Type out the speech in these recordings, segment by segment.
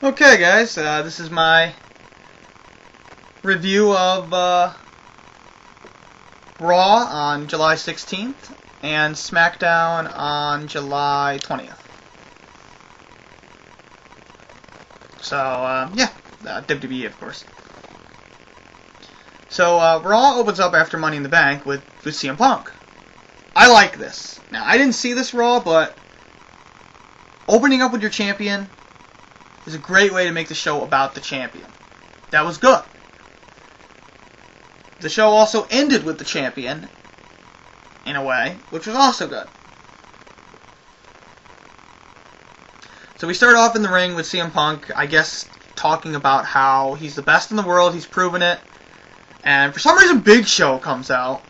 Okay, guys, this is my review of Raw on July 16th and Smackdown on July 20th. So, yeah, WWE, of course. So, Raw opens up after Money in the Bank with CM Punk. I like this. Now, I didn't see this Raw, but opening up with your champion is a great way to make the show about the champion. That was good. The show also ended with the champion, in a way, which was also good. So we start off in the ring with CM Punk, I guess, talking about how he's the best in the world, he's proven it, and for some reason Big Show comes out.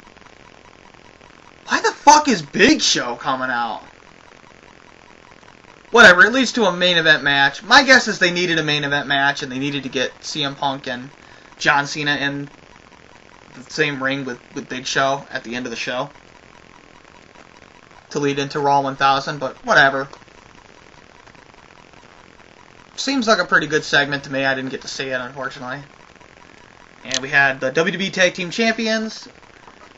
Why the fuck is Big Show coming out? Whatever, it leads to a main event match. My guess is they needed a main event match, and they needed to get CM Punk and John Cena in the same ring with Big Show at the end of the show to lead into Raw 1000, but whatever. Seems like a pretty good segment to me. I didn't get to see it, unfortunately. And we had the WWE Tag Team Champions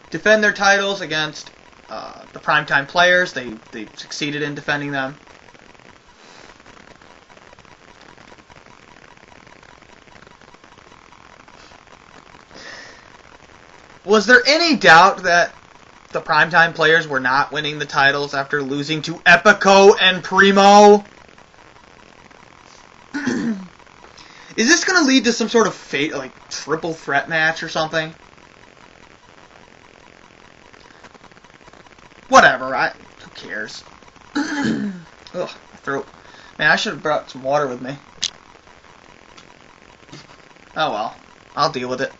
defend their titles against the Primetime Players. They succeeded in defending them. Was there any doubt that the Primetime Players were not winning the titles after losing to Epico and Primo? Is this going to lead to some sort of fate, like triple threat match or something? Whatever, who cares? Ugh, my throat. Man, I should have brought some water with me. Oh well, I'll deal with it.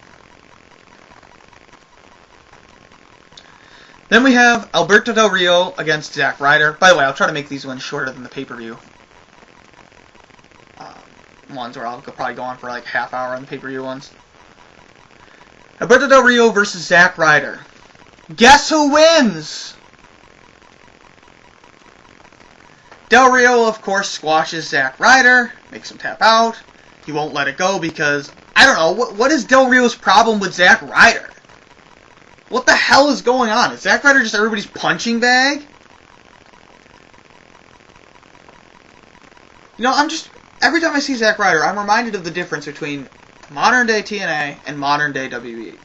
Then we have Alberto Del Rio against Zack Ryder. By the way, I'll try to make these ones shorter than the pay-per-view ones, where I'll probably go on for like half hour on the pay-per-view ones. Alberto Del Rio versus Zack Ryder. Guess who wins? Del Rio, of course, squashes Zack Ryder, makes him tap out. He won't let it go because, I don't know, what is Del Rio's problem with Zack Ryder? What the hell is going on? Is Zack Ryder just everybody's punching bag? You know, every time I see Zack Ryder, I'm reminded of the difference between modern day TNA and modern day WWE.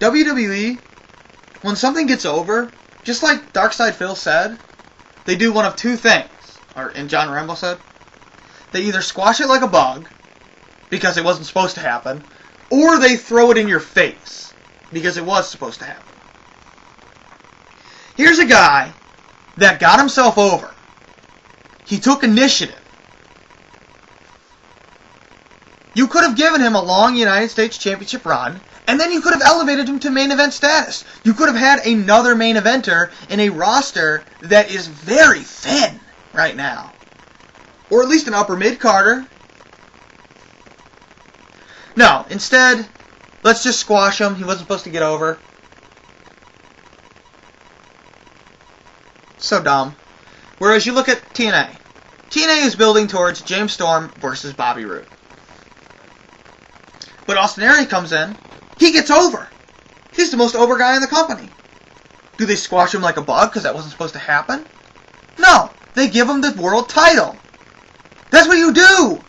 WWE, when something gets over, just like Darkside Phil said, they do one of two things, and John Rambo said, they either squash it like a bug, because it wasn't supposed to happen, or they throw it in your face, because it was supposed to happen. Here's a guy that got himself over. He took initiative. You could have given him a long United States Championship run, and then you could have elevated him to main event status. You could have had another main eventer in a roster that is very thin right now. Or at least an upper mid-carder. No, instead, let's just squash him. He wasn't supposed to get over. So dumb. Whereas you look at TNA. TNA is building towards James Storm versus Bobby Roode. But Austin Aries comes in. He gets over. He's the most over guy in the company. Do they squash him like a bug because that wasn't supposed to happen? No. They give him the world title. That's what you do.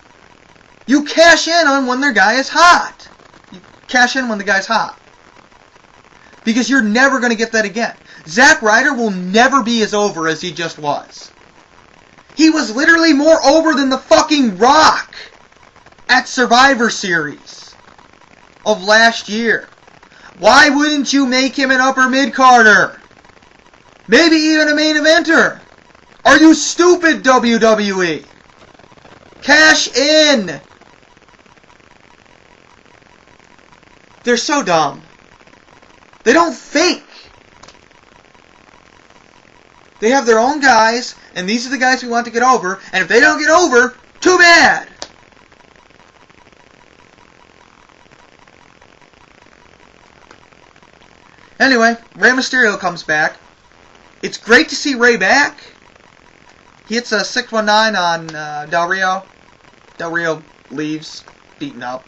You cash in on when their guy is hot. You cash in when the guy's hot. Because you're never going to get that again. Zack Ryder will never be as over as he just was. He was literally more over than the fucking Rock at Survivor Series of last year. Why wouldn't you make him an upper mid-carder? Maybe even a main eventer. Are you stupid, WWE? Cash in. They're so dumb. They don't think. They have their own guys, and these are the guys we want to get over, and if they don't get over, too bad. Anyway, Rey Mysterio comes back. It's great to see Rey back. He hits a 619 on Del Rio. Del Rio leaves, beaten up.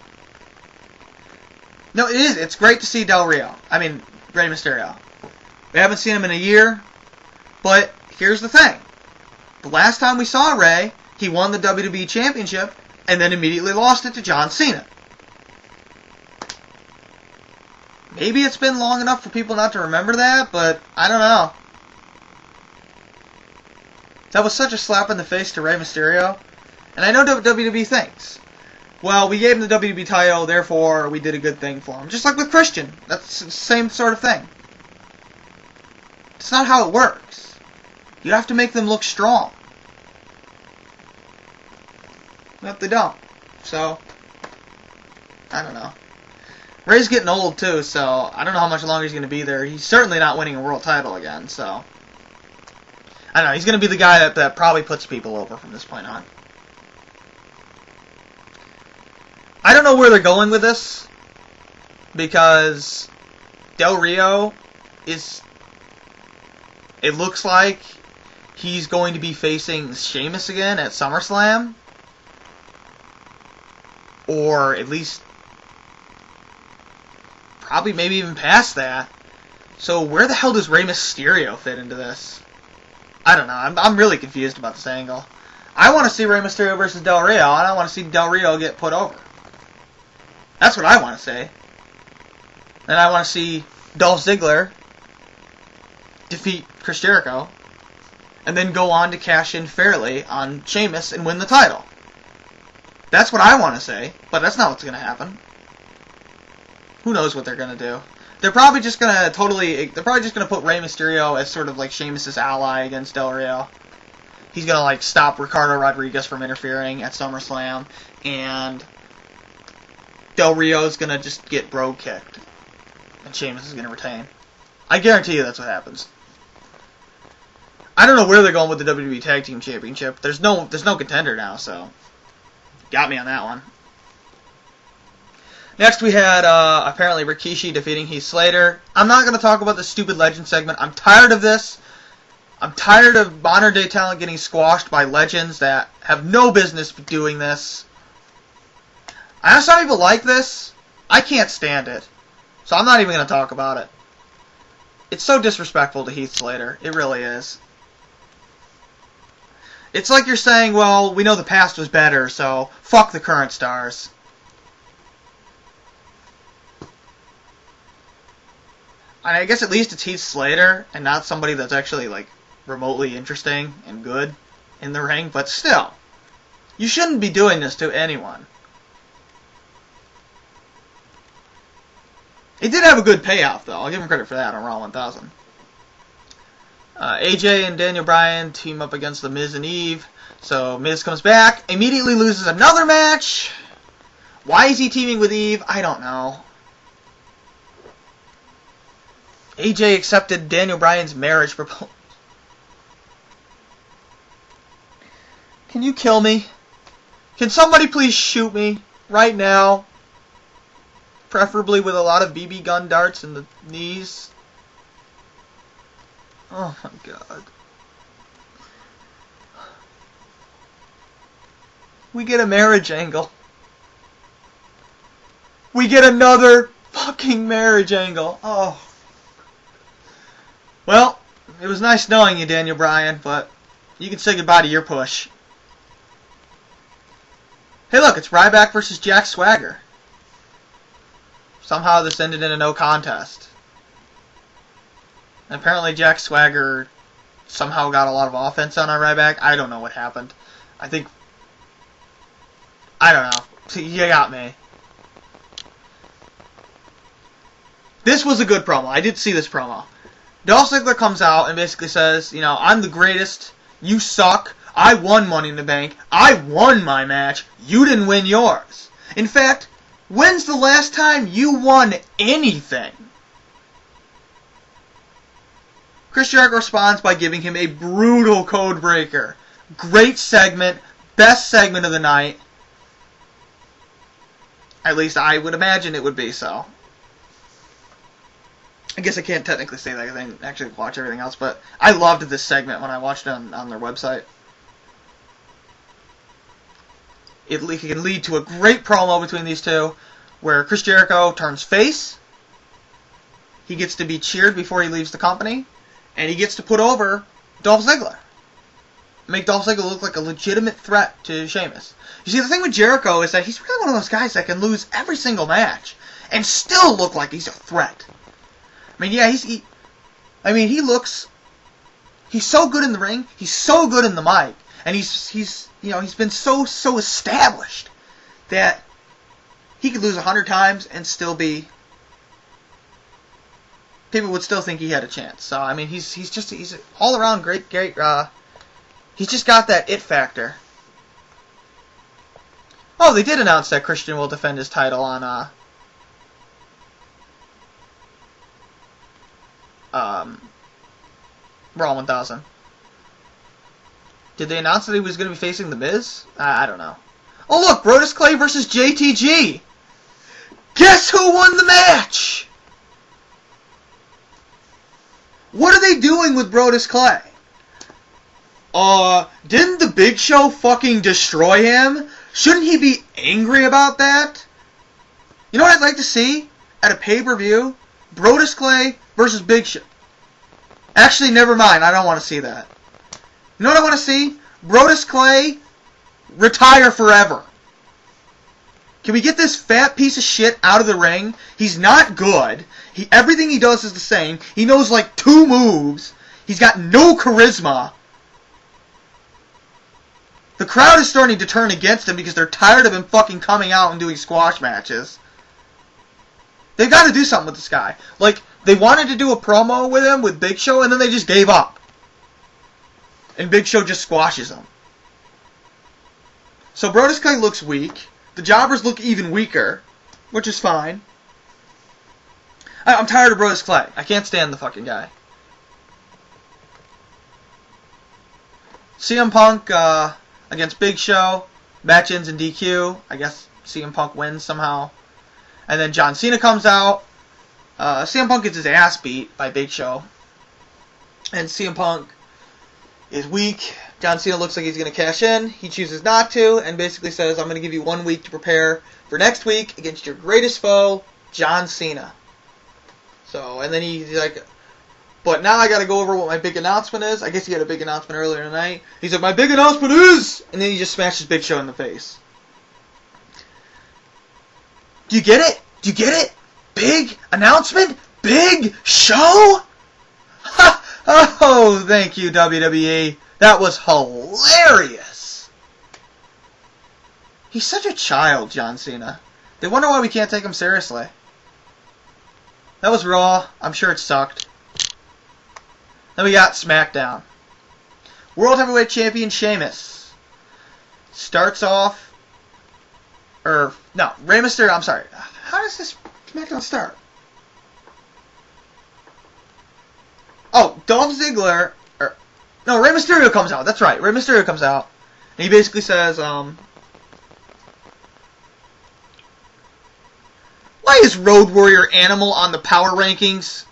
No, it is. It's great to see Rey Mysterio. We haven't seen him in a year. But here's the thing. The last time we saw Rey, he won the WWE Championship and then immediately lost it to John Cena. Maybe it's been long enough for people not to remember that, but I don't know. That was such a slap in the face to Rey Mysterio. And I know WWE thinks, well, we gave him the WWE title, therefore we did a good thing for him. Just like with Christian. That's the same sort of thing. It's not how it works. You have to make them look strong. But they don't. So, I don't know. Rey's getting old too, so I don't know how much longer he's going to be there. He's certainly not winning a world title again, so I don't know. He's going to be the guy that probably puts people over from this point on. I don't know where they're going with this, because Del Rio is, it looks like he's going to be facing Sheamus again at SummerSlam, or at least probably maybe even past that. So where the hell does Rey Mysterio fit into this? I don't know. I'm really confused about this angle. I want to see Rey Mysterio versus Del Rio, and I want to see Del Rio get put over. That's what I want to say. And I want to see Dolph Ziggler defeat Chris Jericho, and then go on to cash in fairly on Sheamus and win the title. That's what I want to say, but that's not what's going to happen. Who knows what they're going to do? They're probably just going to put Rey Mysterio as sort of like Sheamus' ally against Del Rio. He's going to like stop Ricardo Rodriguez from interfering at SummerSlam, and Del Rio's going to just get bro kicked, and Sheamus is going to retain. I guarantee you that's what happens. I don't know where they're going with the WWE Tag Team Championship. There's no contender now, so got me on that one. Next we had apparently Rikishi defeating Heath Slater. I'm not going to talk about the stupid legend segment. I'm tired of this. I'm tired of modern day talent getting squashed by legends that have no business doing this. I know some people like this. I can't stand it. So I'm not even going to talk about it. It's so disrespectful to Heath Slater. It really is. It's like you're saying, well, we know the past was better, so fuck the current stars. I guess at least it's Heath Slater, and not somebody that's actually, like, remotely interesting and good in the ring, but still. You shouldn't be doing this to anyone. He did have a good payoff, though. I'll give him credit for that on Raw 1000. AJ and Daniel Bryan team up against The Miz and Eve. So Miz comes back, immediately loses another match. Why is he teaming with Eve? I don't know. AJ accepted Daniel Bryan's marriage proposal. Can you kill me? Can somebody please shoot me right now? Preferably with a lot of BB gun darts in the knees. Oh my god. We get a marriage angle. We get another fucking marriage angle. Oh. Well, it was nice knowing you, Daniel Bryan, but you can say goodbye to your push. Hey look, it's Ryback versus Jack Swagger. Somehow this ended in a no contest. And apparently Jack Swagger somehow got a lot of offense on Ryback. I don't know what happened. I don't know. See, you got me. This was a good promo. I did see this promo. Dolph Ziggler comes out and basically says, you know, I'm the greatest. You suck. I won Money in the Bank. I won my match. You didn't win yours. In fact, when's the last time you won anything? Chris Jericho responds by giving him a brutal code breaker. Great segment. Best segment of the night. At least I would imagine it would be so. I guess I can't technically say that because I didn't actually watch everything else, but I loved this segment when I watched it on their website. It can lead to a great promo between these two, where Chris Jericho turns face. He gets to be cheered before he leaves the company, and he gets to put over Dolph Ziggler. Make Dolph Ziggler look like a legitimate threat to Sheamus. You see, the thing with Jericho is that he's really one of those guys that can lose every single match and still look like he's a threat. I mean, yeah, he looks, he's so good in the ring, he's so good in the mic, and he's been so established that he could lose 100 times and still be, people would still think he had a chance. So, I mean, he's an all-around great, he's just got that it factor. Oh, they did announce that Christian will defend his title on, Raw 1000. Did they announce that he was going to be facing The Miz? I don't know. Oh, look, Brodus Clay versus JTG. Guess who won the match? What are they doing with Brodus Clay? Didn't the Big Show fucking destroy him? Shouldn't he be angry about that? You know what I'd like to see at a pay-per-view? Brodus Clay versus Big Show. Actually, never mind. I don't want to see that. You know what I want to see? Brodus Clay retire forever. Can we get this fat piece of shit out of the ring? He's not good. Everything he does is the same. He knows like 2 moves. He's got no charisma. The crowd is starting to turn against him because they're tired of him fucking coming out and doing squash matches. They've got to do something with this guy. Like, they wanted to do a promo with him, with Big Show, and then they just gave up. And Big Show just squashes him. So Brodus Clay looks weak. The jobbers look even weaker, which is fine. I'm tired of Brodus Clay. I can't stand the fucking guy. CM Punk against Big Show. Match ends in DQ. I guess CM Punk wins somehow. And then John Cena comes out. CM Punk gets his ass beat by Big Show. And CM Punk is weak. John Cena looks like he's going to cash in. He chooses not to and basically says, I'm going to give you 1 week to prepare for next week against your greatest foe, John Cena. So, and then he's like, but now I got to go over what my big announcement is. I guess he had a big announcement earlier tonight. He's like, my big announcement is... And then he just smashes Big Show in the face. Do you get it? Do you get it? Big announcement? Big Show? Ha! Oh, thank you, WWE. That was hilarious. He's such a child, John Cena. They wonder why we can't take him seriously. That was Raw. I'm sure it sucked. Then we got Smackdown. World Heavyweight Champion Sheamus starts off... no, Rey Mysterio, I'm sorry. How does this Smackdown start? Oh, Dolph Ziggler... No, Rey Mysterio comes out. That's right. Rey Mysterio comes out. And he basically says, why is Road Warrior Animal on the power rankings?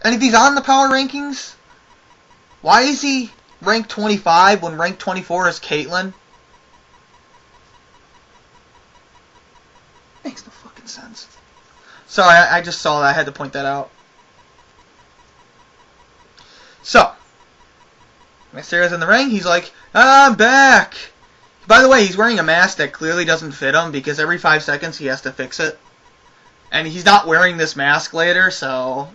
And if he's on the power rankings, why is he ranked 25 when ranked 24 is Caitlyn? Makes no fucking sense. Sorry, I just saw that. I had to point that out. So, Mysterio's in the ring. He's like, I'm back. By the way, he's wearing a mask that clearly doesn't fit him because every 5 seconds he has to fix it. And he's not wearing this mask later, so...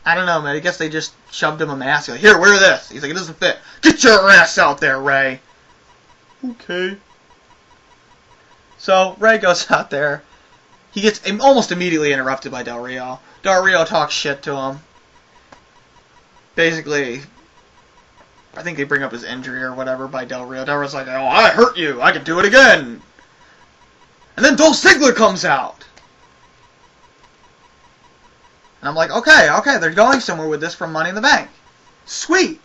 I don't know, man. I guess they just shoved him a mask. Like, here, wear this. He's like, it doesn't fit. Get your ass out there, Ray. Okay. So, Ray goes out there. He gets almost immediately interrupted by Del Rio. Del Rio talks shit to him. Basically, I think they bring up his injury or whatever by Del Rio. Del Rio's like, oh, I hurt you. I can do it again. And then Dolph Ziggler comes out. And I'm like, okay, they're going somewhere with this from Money in the Bank. Sweet.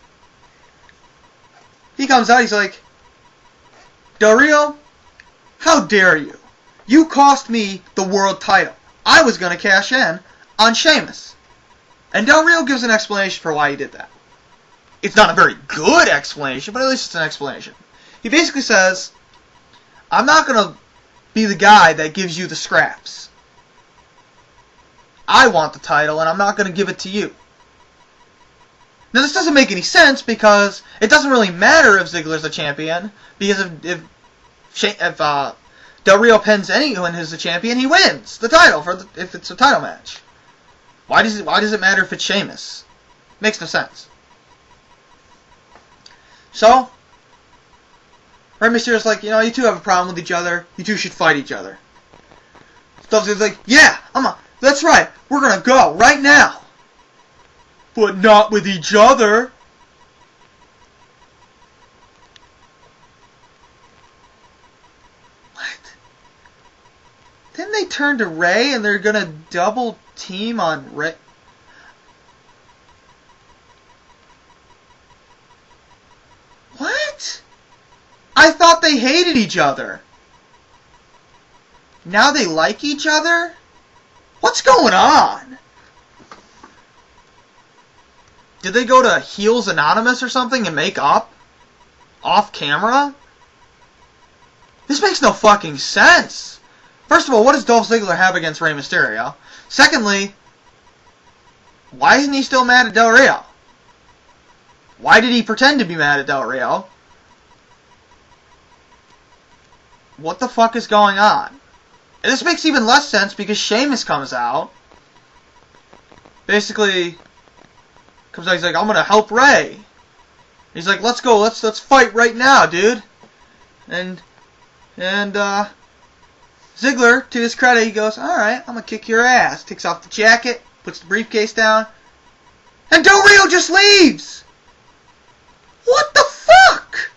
He comes out, he's like, Del Rio, how dare you? You cost me the world title. I was going to cash in on Sheamus. And Del Rio gives an explanation for why he did that. It's not a very good explanation, but at least it's an explanation. He basically says, I'm not going to be the guy that gives you the scraps. I want the title, and I'm not going to give it to you. Now, this doesn't make any sense, because it doesn't really matter if Ziggler's the champion, because if Del Rio pins anyone who's the champion, he wins the title if it's a title match. Why does it matter if it's Sheamus? Makes no sense. So, Rey Mysterio's like, you two have a problem with each other. You two should fight each other. Dolph Ziggler's like, yeah, that's right. We're gonna go right now. But not with each other. What? Didn't they turn to Rey and they're gonna double team on Rey? What? I thought they hated each other. Now they like each other? What's going on? Did they go to Heels Anonymous or something and make up? Off camera? This makes no fucking sense. First of all, what does Dolph Ziggler have against Rey Mysterio? Secondly, why isn't he still mad at Del Rio? Why did he pretend to be mad at Del Rio? What the fuck is going on? And this makes even less sense because Sheamus comes out. Basically, comes out, he's like, I'm gonna help Rey. He's like, let's go, let's fight right now, dude. And Ziggler, to his credit, he goes, alright, I'm gonna kick your ass. Takes off the jacket, puts the briefcase down, and Del Rio just leaves! What the fuck?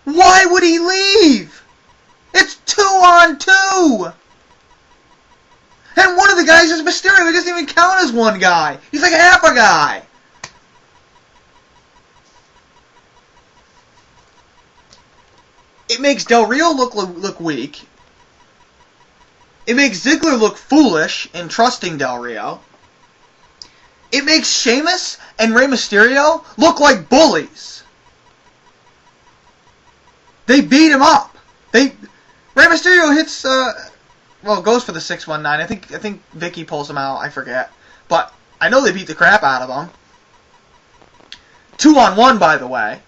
Why would he leave? It's 2-on-2! And one of the guys is Mysterio. He doesn't even count as one guy. He's like half a guy. It makes Del Rio look weak. It makes Ziggler look foolish in trusting Del Rio. It makes Sheamus and Rey Mysterio look like bullies. They beat him up. Rey Mysterio hits, goes for the 619. I think Vicky pulls him out. I forget. But I know they beat the crap out of him. 2-on-1, by the way.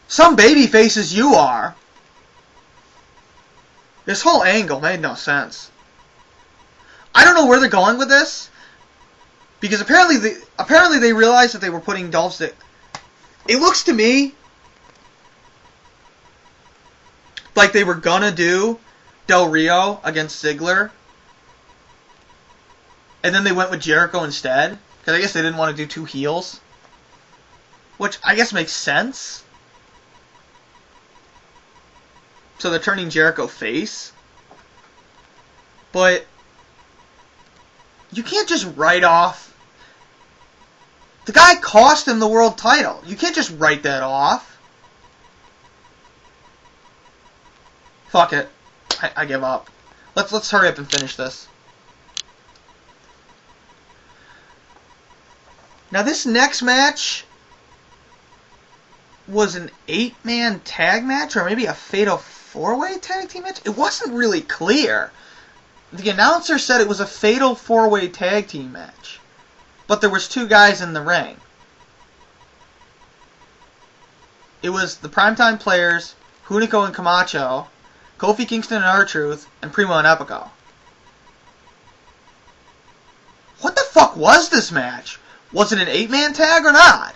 Some baby faces you are. This whole angle made no sense. I don't know where they're going with this. Because apparently they realized that they were putting Dolph Ziggler. It looks to me like they were gonna do Del Rio against Ziggler, and then they went with Jericho instead, because I guess they didn't want to do two heels, which I guess makes sense. So they're turning Jericho face, but you can't just write off. The guy cost him the world title. You can't just write that off. Fuck it. I give up. Let's hurry up and finish this. Now this next match was an 8-man tag match, or maybe a fatal 4-way tag team match? It wasn't really clear. The announcer said it was a fatal 4-way tag team match, but there was 2 guys in the ring. It was the Primetime Players, Hunico and Camacho, Kofi Kingston and R-Truth, and Primo and Epico. What the fuck was this match? Was it an 8-man tag or not?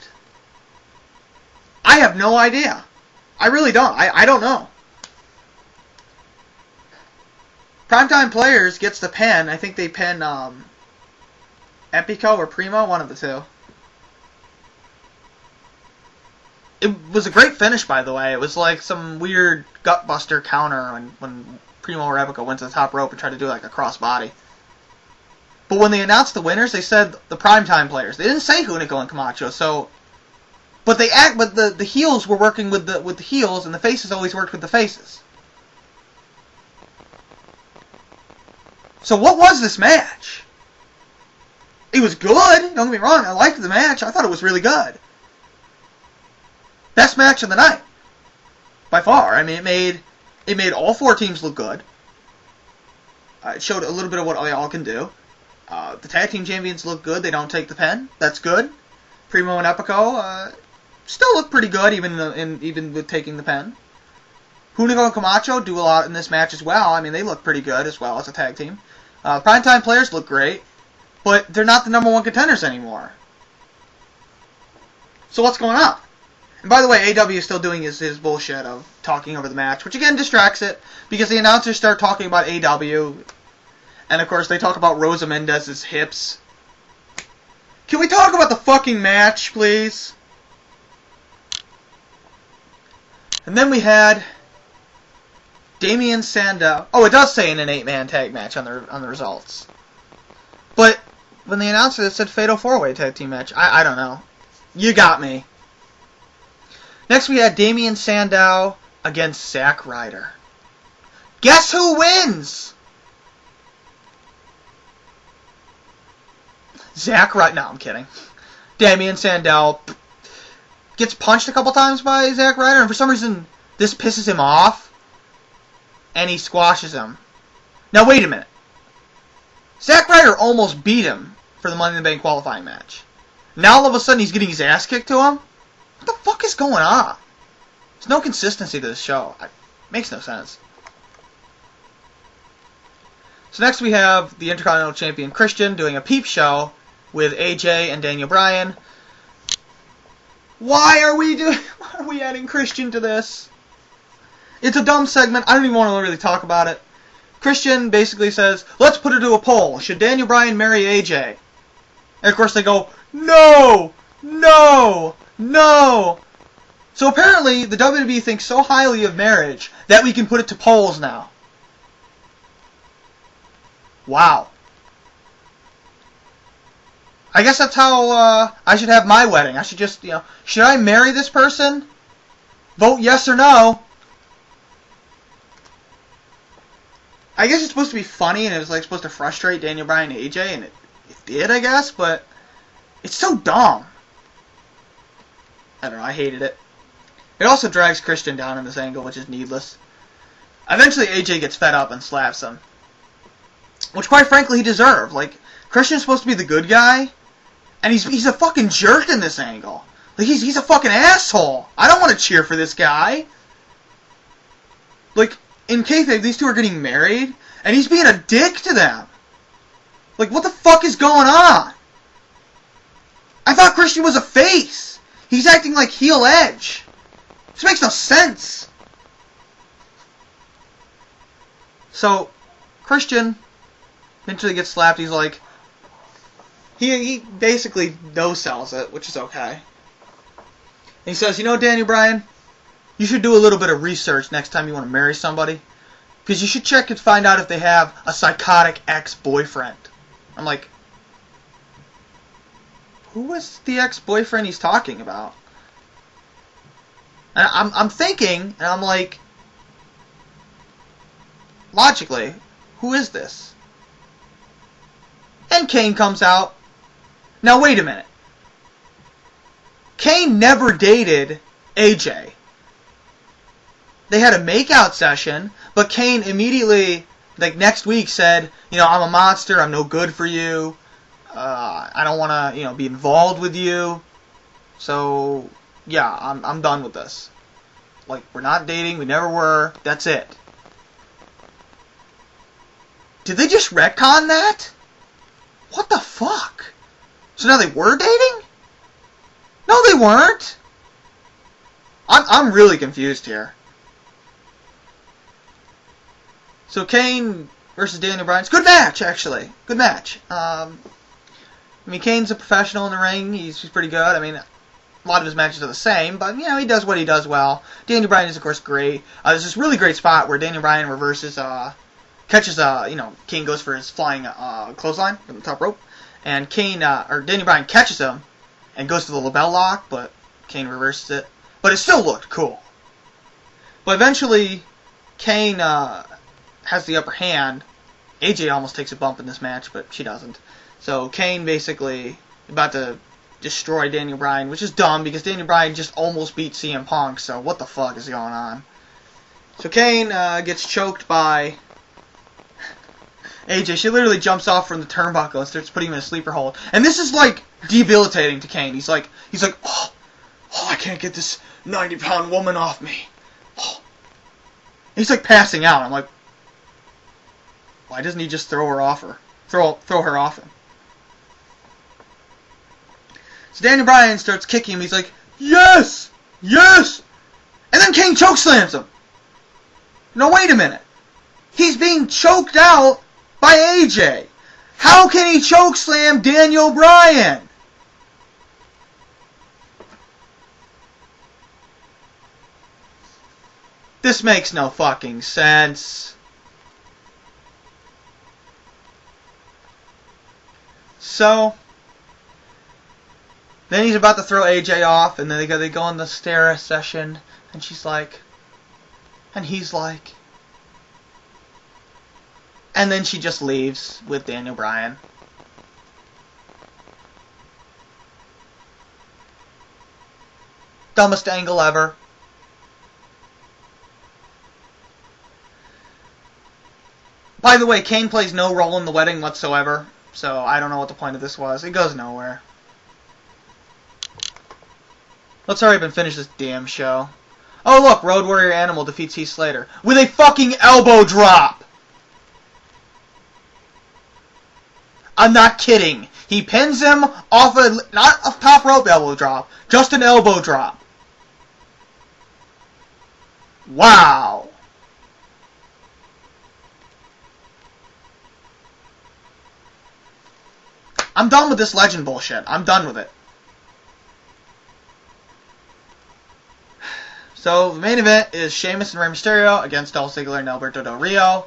I have no idea. I really don't. I don't know. Primetime Players gets the pin. I think they pin Epico or Primo, one of the two. It was a great finish, by the way. It was like some weird gutbuster counter when Primo or Epico went to the top rope and tried to do like a crossbody. But when they announced the winners, they said the Primetime Players. They didn't say Hunico and Camacho, so... But the heels were working with the heels, and the faces always worked with the faces. So what was this match? It was good, don't get me wrong, I liked the match, I thought it was really good. Best match of the night. By far. I mean, it made all 4 teams look good. It showed a little bit of what they all can do. The tag team champions look good, they don't take the pen, that's good. Primo and Epico still look pretty good, even with taking the pen. Hunico and Camacho do a lot in this match as well. I mean, they look pretty good as well as a tag team. Primetime players look great, but they're not the number 1 contenders anymore. So what's going on? And by the way, AW is still doing his bullshit of talking over the match, which again distracts it, because the announcers start talking about AW, and of course they talk about Rosa Mendez's hips. Can we talk about the fucking match, please? And then we had Damien Sandow. Oh, it does say in an 8-man tag match on the results. But when they announced it, it said Fatal 4-Way tag team match. I don't know. You got me. Next we had Damien Sandow against Zack Ryder. Guess who wins? Zack Ryder. No, I'm kidding. Damien Sandow gets punched a couple times by Zack Ryder, and for some reason this pisses him off, and he squashes him. Now wait a minute. Zack Ryder almost beat him for the Money in the Bank qualifying match. Now all of a sudden he's getting his ass kicked to him? What the fuck is going on? There's no consistency to this show. It makes no sense. So next we have the Intercontinental Champion Christian doing a peep show with AJ and Daniel Bryan. Why are we adding Christian to this? It's a dumb segment. I don't even want to really talk about it. Christian basically says, let's put it to a poll. Should Daniel Bryan marry AJ? And of course they go, no! No! No! So apparently the WWE thinks so highly of marriage that we can put it to polls now. Wow. I guess that's how I should have my wedding. I should just, should I marry this person? Vote yes or no. I guess it's supposed to be funny and it was supposed to frustrate Daniel Bryan and AJ, and it did, I guess, but it's so dumb. I don't know, I hated it. It also drags Christian down in this angle, which is needless. Eventually AJ gets fed up and slaps him. Which quite frankly he deserved. Christian's supposed to be the good guy, and he's a fucking jerk in this angle. He's a fucking asshole. I don't want to cheer for this guy. In kayfabe, these two are getting married, and he's being a dick to them. What the fuck is going on? I thought Christian was a face. He's acting like heel Edge. This makes no sense. So, Christian eventually gets slapped. He's like, he basically no-sells it, which is okay. And he says, Daniel Bryan, you should do a little bit of research next time you want to marry somebody. Because you should check and find out if they have a psychotic ex-boyfriend. I'm like, who was the ex-boyfriend he's talking about? And I'm thinking, and I'm like, logically, who is this? And Kane comes out. Now wait a minute. Kane never dated AJ. They had a makeout session, but Kane immediately, next week said, I'm a monster, I'm no good for you, I don't want to, be involved with you, so, yeah, I'm done with this. We're not dating, we never were, that's it. Did they just retcon that? What the fuck? So now they were dating? No, they weren't. I'm really confused here. So Kane versus Daniel Bryan. It's a good match, actually. Good match. Kane's a professional in the ring. He's pretty good. A lot of his matches are the same, but, he does what he does well. Daniel Bryan is, of course, great. There's this really great spot where Daniel Bryan reverses, catches, Kane goes for his flying clothesline from the top rope, and Daniel Bryan catches him and goes to the label lock, but Kane reverses it. But it still looked cool. But eventually, Kane has the upper hand, AJ almost takes a bump in this match, but she doesn't. So Kane basically about to destroy Daniel Bryan, which is dumb because Daniel Bryan just almost beat CM Punk, so what the fuck is going on? So Kane gets choked by AJ. She literally jumps off from the turnbuckle and starts putting him in a sleeper hold. And this is like debilitating to Kane. He's like, oh, I can't get this 90-pound woman off me. Oh. He's like passing out. I'm like, why doesn't he just throw her off her? Throw her off him. So Daniel Bryan starts kicking him. He's like, yes! Yes! And then Kane chokeslams him. No, wait a minute. He's being choked out by AJ. How can he chokeslam Daniel Bryan? This makes no fucking sense. So, then he's about to throw AJ off, and then they go on the stare session, and she's like, and he's like, and then she just leaves with Daniel Bryan. Dumbest angle ever. By the way, Kane plays no role in the wedding whatsoever, so I don't know what the point of this was. It goes nowhere. Let's hurry up and finish this damn show. Oh look, Road Warrior Animal defeats Heath Slater with a fucking elbow drop! I'm not kidding. He pins him off not a top rope elbow drop, just an elbow drop. Wow. I'm done with this legend bullshit. I'm done with it. So, the main event is Sheamus and Rey Mysterio against Dolph Ziggler and Alberto Del Rio.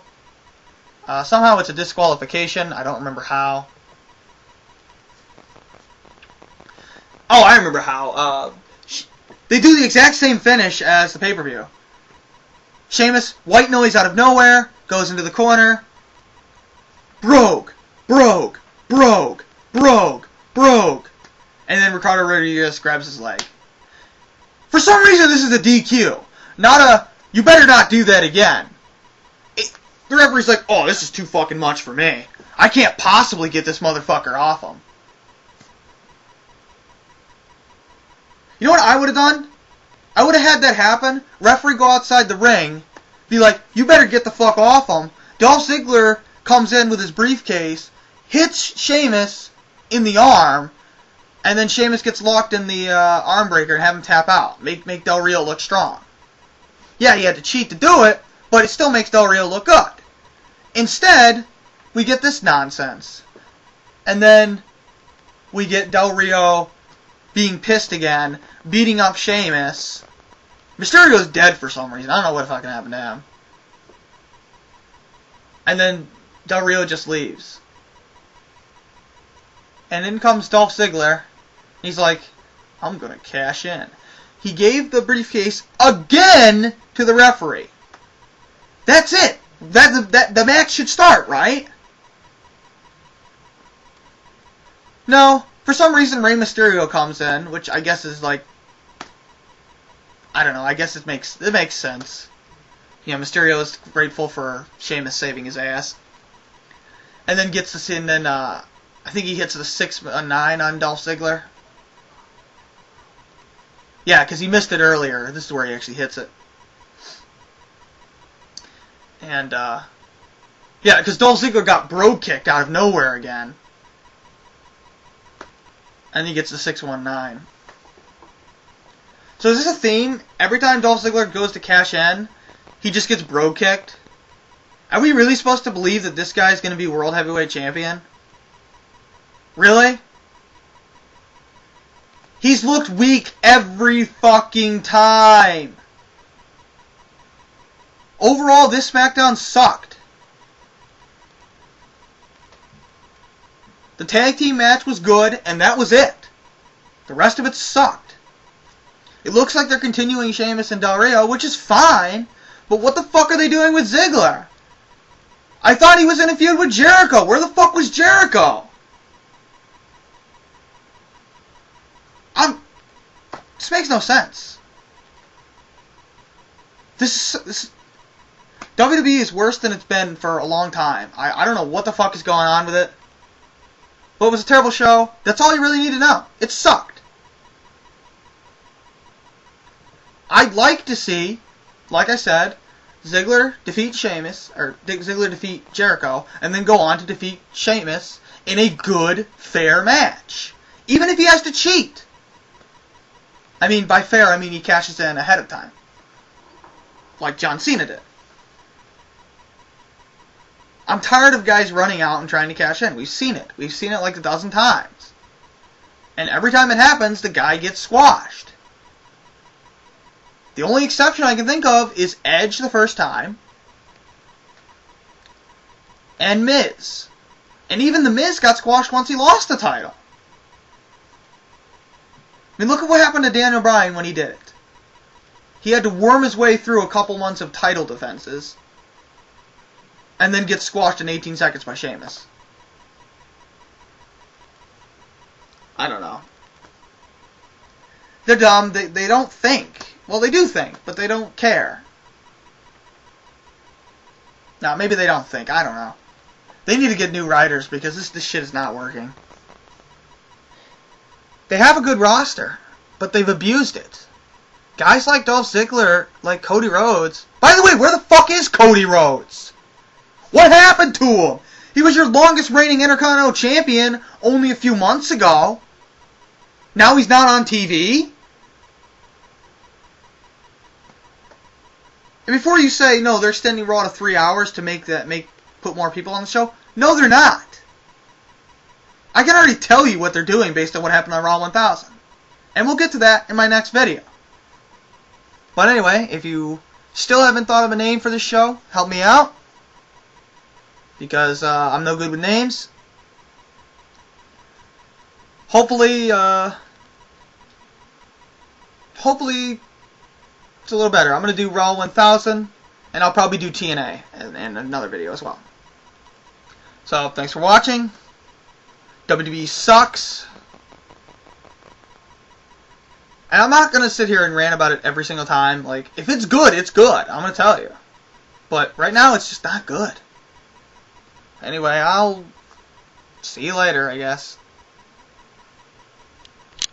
Somehow it's a disqualification. I don't remember how. Oh, I remember how. They do the exact same finish as the pay-per-view. Sheamus, white noise out of nowhere, goes into the corner. Brogue. And then Ricardo Rodriguez grabs his leg. For some reason, this is a DQ. Not a, you better not do that again. The referee's like, oh, this is too fucking much for me. I can't possibly get this motherfucker off him. You know what I would have done? I would have had that happen. Referee go outside the ring. Be like, you better get the fuck off him. Dolph Ziggler comes in with his briefcase. Hits Sheamus in the arm. And then Sheamus gets locked in the arm breaker and have him tap out. Make Del Rio look strong. Yeah, he had to cheat to do it, but it still makes Del Rio look good. Instead, we get this nonsense. And then we get Del Rio being pissed again, beating up Sheamus. Mysterio's dead for some reason. I don't know what fucking happened to him. And then Del Rio just leaves. And in comes Dolph Ziggler. He's like, I'm gonna cash in. He gave the briefcase again to the referee. That's it. The match should start, right? No. For some reason, Rey Mysterio comes in, which I guess is like, I don't know. I guess it makes sense. You know, Mysterio is grateful for Sheamus saving his ass, and then gets this in. Then I think he hits the 6-9 on Dolph Ziggler. Yeah, because he missed it earlier. This is where he actually hits it. And yeah, because Dolph Ziggler got Brogue kicked out of nowhere again. And he gets the 619. So is this a theme? Every time Dolph Ziggler goes to cash in, he just gets Brogue kicked? Are we really supposed to believe that this guy's going to be World Heavyweight Champion? Really? He's looked weak every fucking time. Overall, this Smackdown sucked. The tag team match was good, and that was it. The rest of it sucked. It looks like they're continuing Sheamus and Del Rio, which is fine, but what the fuck are they doing with Ziggler? I thought he was in a feud with Jericho. Where the fuck was Jericho? This makes no sense. This WWE is worse than it's been for a long time. I don't know what the fuck is going on with it. But it was a terrible show. That's all you really need to know. It sucked. I'd like to see, like I said, Ziggler defeat Sheamus, or Ziggler defeat Jericho, and then go on to defeat Sheamus in a good, fair match. Even if he has to cheat. I mean, by fair, I mean he cashes in ahead of time. Like John Cena did. I'm tired of guys running out and trying to cash in. We've seen it. We've seen it like a dozen times. And every time it happens, the guy gets squashed. The only exception I can think of is Edge the first time. And Miz. And even the Miz got squashed once he lost the title. I mean, look at what happened to Daniel Bryan when he did it. He had to worm his way through a couple months of title defenses. And then get squashed in 18 seconds by Sheamus. I don't know. They're dumb. They don't think. Well, they do think, but they don't care. Now, maybe they don't think. I don't know. They need to get new writers because this shit is not working. They have a good roster, but they've abused it. Guys like Dolph Ziggler, like Cody Rhodes. By the way, where the fuck is Cody Rhodes? What happened to him? He was your longest reigning Intercontinental Champion only a few months ago. Now he's not on TV? And before you say, no, they're extending Raw to 3 hours to put more people on the show. No, they're not. I can already tell you what they're doing based on what happened on Raw 1000. And we'll get to that in my next video. But anyway, if you still haven't thought of a name for this show, help me out. Because I'm no good with names. Hopefully it's a little better. I'm going to do Raw 1000, and I'll probably do TNA in another video as well. So, thanks for watching. WWE sucks. And I'm not going to sit here and rant about it every single time. Like, if it's good, it's good. I'm going to tell you. But right now, it's just not good. Anyway, I'll see you later, I guess.